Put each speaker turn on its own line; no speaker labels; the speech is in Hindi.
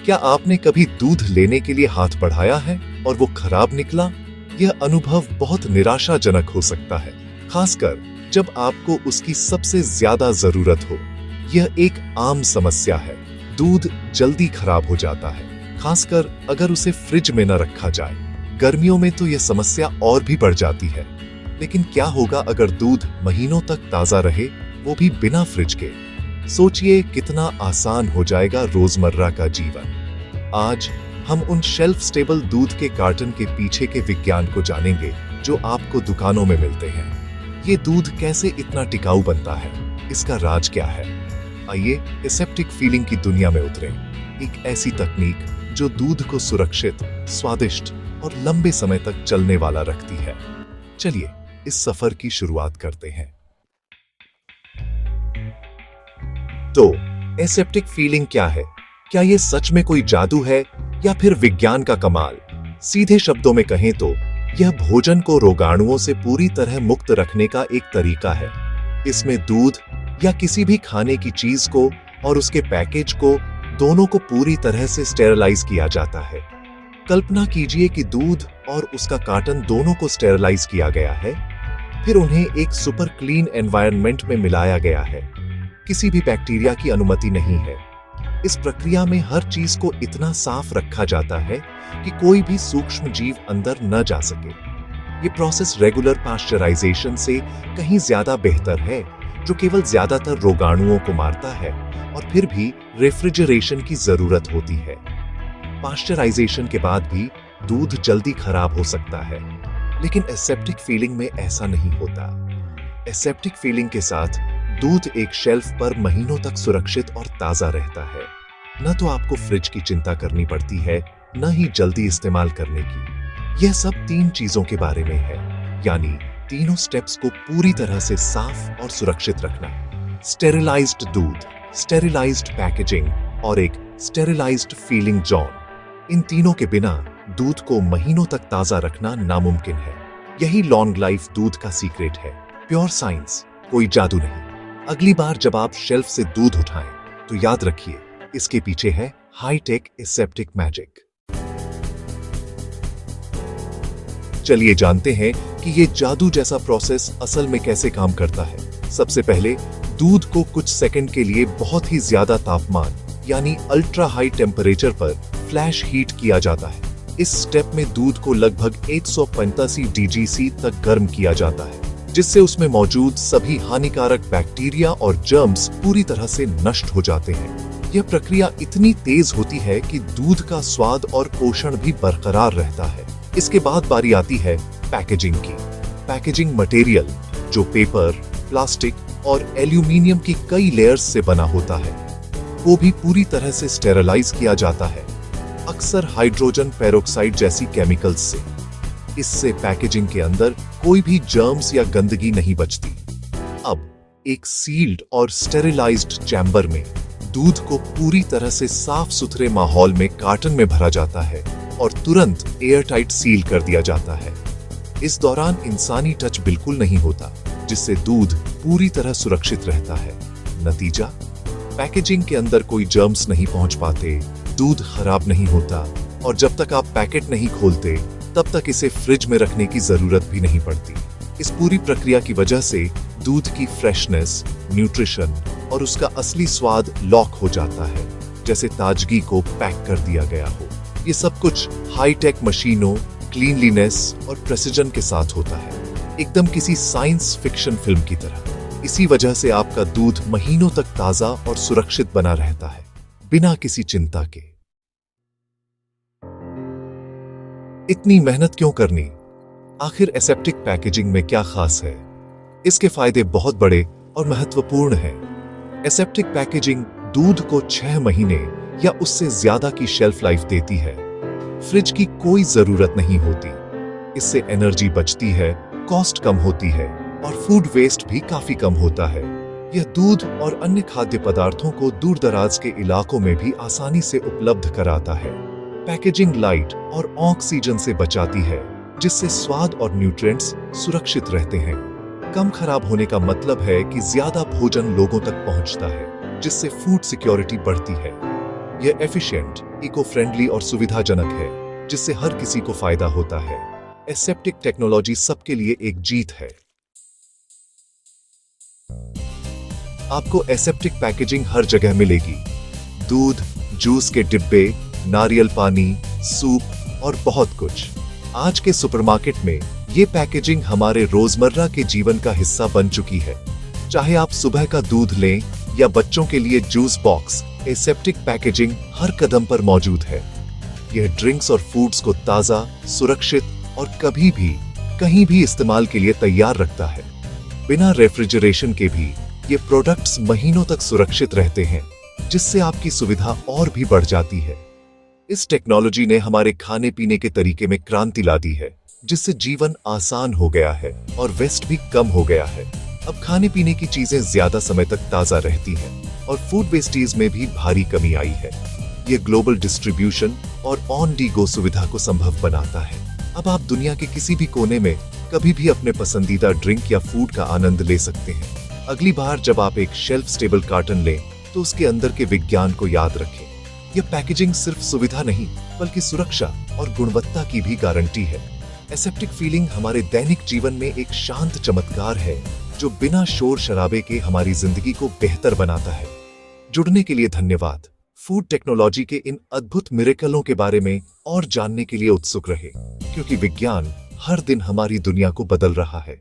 क्या आपने कभी दूध लेने के लिए हाथ बढ़ाया है और वो खराब निकला? यह अनुभव बहुत निराशाजनक हो सकता है, खासकर जब आपको उसकी सबसे ज्यादा जरूरत हो। यह एक आम समस्या है। दूध जल्दी खराब हो जाता है, खासकर अगर उसे फ्रिज में न रखा जाए। गर्मियों में तो यह समस्या और भी बढ़ जाती है। लेकिन क्या होगा अगर दूध महीनों तक ताजा रहे, वो भी बिना फ्रिज के? सोचिए कितना आसान हो जाएगा रोजमर्रा का जीवन। आज हम उन शेल्फ स्टेबल दूध के कार्टन के पीछे के विज्ञान को जानेंगे जो आपको दुकानों में मिलते हैं। ये दूध कैसे इतना टिकाऊ बनता है, इसका राज क्या है? आइए एसेप्टिक फीलिंग की दुनिया में उतरें। एक ऐसी तकनीक जो दूध को सुरक्षित, स्वादिष्ट और लंबे समय तक चलने वाला रखती है। चलिए इस सफर की शुरुआत करते हैं। तो एसेप्टिक फीलिंग क्या है? क्या यह सच में कोई जादू है या फिर विज्ञान का कमाल? सीधे शब्दों में कहें तो यह भोजन को रोगाणुओं से पूरी तरह मुक्त रखने का एक तरीका है। इसमें दूध या किसी भी खाने की चीज को और उसके पैकेज को दोनों को पूरी तरह से स्टेरलाइज किया जाता है। कल्पना कीजिए कि दूध और उसका कार्टन दोनों को स्टेरलाइज किया गया है, फिर उन्हें एक सुपर क्लीन एनवायरनमेंट में मिलाया गया है। किसी भी बैक्टीरिया की अनुमति नहीं है। इस प्रक्रिया में हर चीज को इतना साफ रखा जाता है कि कोई भी सूक्ष्म जीव अंदर न जा सके। ये प्रोसेस रेगुलर पाश्चराइजेशन से कहीं ज्यादा बेहतर है, जो केवल ज्यादातर रोगाणुओं को मारता है और फिर भी रेफ्रिजरेशन की जरूरत होती है। पाश्चराइजेशन के बाद भी दूध जल्दी खराब हो सकता है, लेकिन एसेप्टिक फीलिंग में ऐसा नहीं होता। एसेप्टिक फीलिंग के साथ दूध एक शेल्फ पर महीनों तक सुरक्षित और ताजा रहता है। न तो आपको फ्रिज की चिंता करनी पड़ती है, न ही जल्दी इस्तेमाल करने की। यह सब 3 चीजों के बारे में है, यानी तीनों स्टेप्स को पूरी तरह से साफ और सुरक्षित रखना। स्टेरिलाइज्ड दूध, स्टेरिलाइज्ड पैकेजिंग और एक स्टेरिलाइज्ड फीलिंग जोन। इन तीनों के बिना दूध को महीनों तक ताजा रखना नामुमकिन है। यही लॉन्ग लाइफ दूध का सीक्रेट है। प्योर साइंस, कोई जादू नहीं। अगली बार जब आप शेल्फ से दूध उठाएं, तो याद रखिए इसके पीछे है हाई-टेक एसेप्टिक मैजिक। चलिए जानते हैं कि ये जादू जैसा प्रोसेस असल में कैसे काम करता है। सबसे पहले दूध को कुछ सेकंड के लिए बहुत ही ज्यादा तापमान यानी अल्ट्रा हाई टेम्परेचर पर फ्लैश हीट किया जाता है। इस स्टेप में दूध को लगभग 185 DGC तक गर्म किया जाता है, जिससे उसमें मौजूद सभी हानिकारक बैक्टीरिया और जर्म्स पूरी तरह से नष्ट हो जाते हैं। यह प्रक्रिया इतनी तेज होती है कि दूध का स्वाद और पोषण भी बरकरार रहता है। इसके बाद बारी आती है पैकेजिंग की। पैकेजिंग मटेरियल, जो पेपर, प्लास्टिक और एल्यूमिनियम की कई लेयर्स से बना होता है, वो भी पूरी तरह से स्टेरलाइज किया जाता है, अक्सर हाइड्रोजन पेरोक्साइड जैसी केमिकल्स से। इससे पैकेजिंग के अंदर कोई भी जर्म्स या गंदगी नहीं बचती। अब एक सील्ड और स्टेरिलाइज्ड चैम्बर में दूध को पूरी तरह से साफ सुथरे माहौल में कार्टन में भरा जाता है और तुरंत एयरटाइट सील कर दिया जाता है। इस दौरान इंसानी टच बिल्कुल नहीं होता, जिससे दूध पूरी तरह सुरक्षित रहता है। नतीजा, पैकेजिंग के अंदर कोई जर्म्स नहीं पहुंच पाते, दूध खराब नहीं होता और जब तक आप पैकेट नहीं खोलते तब तक इसे फ्रिज में रखने की जरूरत भी नहीं पड़ती। इस पूरी प्रक्रिया की वजह से दूध की फ्रेशनेस, न्यूट्रिशन और उसका असली स्वाद लॉक हो जाता है, जैसे ताजगी को पैक कर दिया गया हो। ये सब कुछ हाई-टेक मशीनों, क्लीनलीनेस और प्रेसिजन के साथ होता है, एकदम किसी साइंस फिक्शन फिल्म की तरह। इसी वजह से आपका दूध महीनों तक ताजा और सुरक्षित बना रहता है, बिना किसी चिंता के। इतनी मेहनत क्यों करनी? आखिर एसेप्टिक पैकेजिंग में क्या खास है? इसके फायदे बहुत बड़े और महत्वपूर्ण हैं। एसेप्टिक पैकेजिंग दूध को 6 महीने या उससे ज्यादा की शेल्फ लाइफ देती है। फ्रिज की कोई जरूरत नहीं होती। इससे एनर्जी बचती है, कॉस्ट कम होती है और फूड वेस्ट भी काफी कम होता है। यह दूध और अन्य खाद्य पदार्थों को दूर दराज के इलाकों में भी आसानी से उपलब्ध कराता है। पैकेजिंग लाइट और ऑक्सीजन से बचाती है, जिससे स्वाद और न्यूट्रिएंट्स सुरक्षित रहते हैं। कम खराब होने का मतलब है कि ज्यादा भोजन लोगों तक पहुंचता है, जिससे फूड सिक्योरिटी बढ़ती है। यह एफिशिएंट, इको फ्रेंडली और सुविधाजनक है, जिससे हर किसी को फायदा होता है। एसेप्टिक टेक्नोलॉजी सबके लिए एक जीत है। आपको एसेप्टिक पैकेजिंग हर जगह मिलेगी। दूध, जूस के डिब्बे, नारियल पानी, सूप और बहुत कुछ। आज के सुपरमार्केट में ये पैकेजिंग हमारे रोजमर्रा के जीवन का हिस्सा बन चुकी है। चाहे आप सुबह का दूध लें या बच्चों के लिए जूस बॉक्स, एसेप्टिक पैकेजिंग हर कदम पर मौजूद है। यह ड्रिंक्स और फूड्स को ताजा, सुरक्षित और कभी भी कहीं भी इस्तेमाल के लिए तैयार रखता है। बिना रेफ्रिजरेशन के भी ये प्रोडक्ट्स महीनों तक सुरक्षित रहते हैं, जिससे आपकी सुविधा और भी बढ़ जाती है। इस टेक्नोलॉजी ने हमारे खाने पीने के तरीके में क्रांति ला दी है, जिससे जीवन आसान हो गया है और वेस्ट भी कम हो गया है। अब खाने पीने की चीजें ज्यादा समय तक ताजा रहती हैं और फूड वेस्टेज में भी भारी कमी आई है। ये ग्लोबल डिस्ट्रीब्यूशन और ऑन डी गो सुविधा को संभव बनाता है। अब आप दुनिया के किसी भी कोने में कभी भी अपने पसंदीदा ड्रिंक या फूड का आनंद ले सकते हैं। अगली बार जब आप एक शेल्फ स्टेबल कार्टन लें, तो उसके अंदर के विज्ञान को याद रखें। यह पैकेजिंग सिर्फ सुविधा नहीं, बल्कि सुरक्षा और गुणवत्ता की भी गारंटी है। एसेप्टिक फीलिंग हमारे दैनिक जीवन में एक शांत चमत्कार है, जो बिना शोर शराबे के हमारी जिंदगी को बेहतर बनाता है। जुड़ने के लिए धन्यवाद। फूड टेक्नोलॉजी के इन अद्भुत मिरेकलों के बारे में और जानने के लिए उत्सुक रहे, क्योंकि विज्ञान हर दिन हमारी दुनिया को बदल रहा है।